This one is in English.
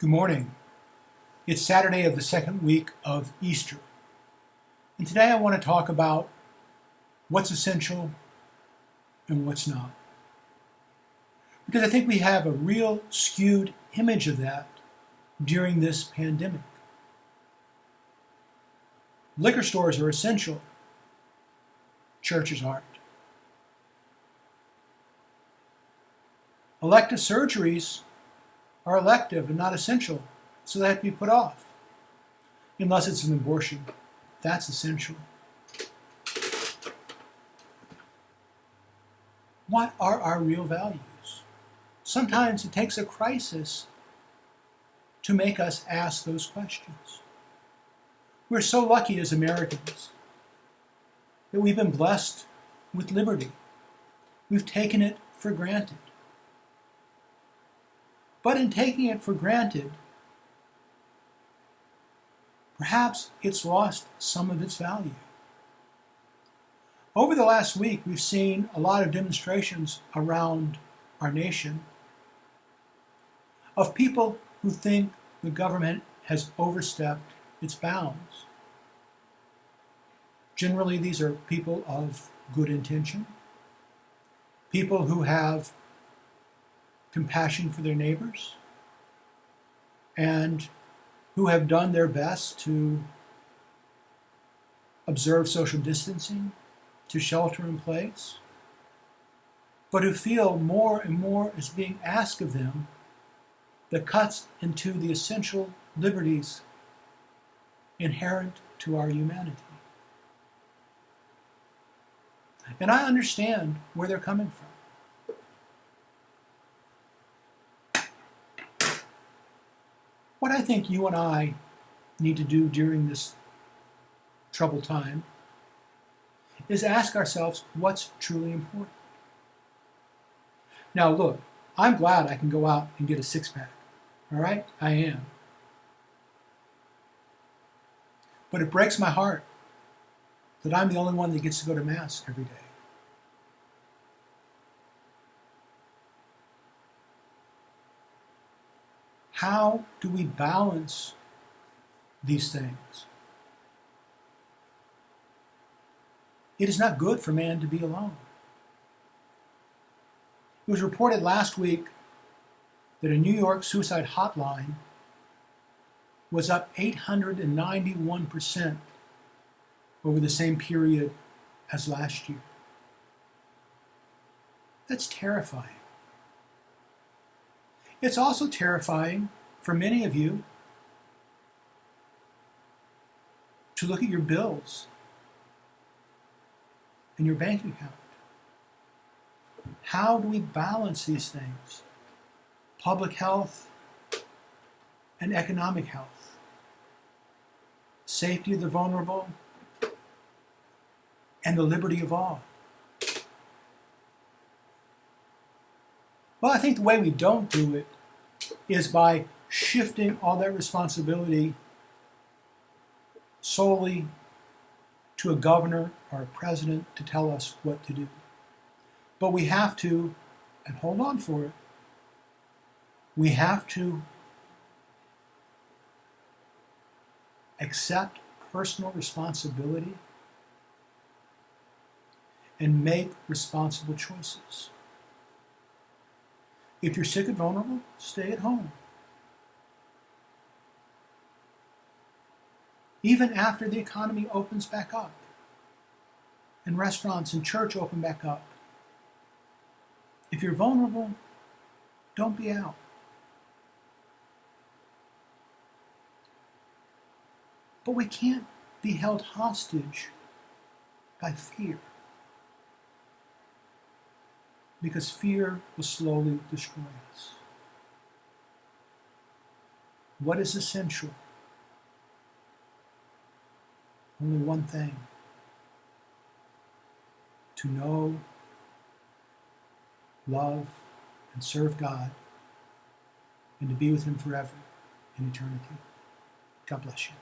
Good morning. It's Saturday of the second week of Easter. And today I want to talk about what's essential and what's not. Because I think we have a real skewed image of that during this pandemic. Liquor stores are essential. Churches aren't. Elective surgeries are elective and not essential, so they have to be put off. Unless it's an abortion. That's essential. What are our real values? Sometimes it takes a crisis to make us ask those questions. We're so lucky as Americans that we've been blessed with liberty. We've taken it for granted. But in taking it for granted, perhaps it's lost some of its value. Over the last week, we've seen a lot of demonstrations around our nation of people who think the government has overstepped its bounds. Generally, these are people of good intention, people who have compassion for their neighbors, and who have done their best to observe social distancing, to shelter in place, but who feel more and more is being asked of them that cuts into the essential liberties inherent to our humanity. And I understand where they're coming from. What I think you and I need to do during this troubled time is ask ourselves what's truly important. Now look, I'm glad I can go out and get a six-pack. All right? I am. But it breaks my heart that I'm the only one that gets to go to Mass every day. How do we balance these things? It is not good for man to be alone. It was reported last week that a New York suicide hotline was up 891% over the same period as last year. That's terrifying. It's also terrifying for many of you to look at your bills and your bank account. How do we balance these things? Public health and economic health. Safety of the vulnerable and the liberty of all. Well, I think the way we don't do it is by shifting all that responsibility solely to a governor or a president to tell us what to do. But we have to, and hold on for it, we have to accept personal responsibility and make responsible choices. If you're sick and vulnerable, stay at home. Even after the economy opens back up and restaurants and church open back up, if you're vulnerable, don't be out. But we can't be held hostage by fear, because fear will slowly destroy us. What is essential? Only one thing: to know, love, and serve God, and to be with Him forever in eternity. God bless you.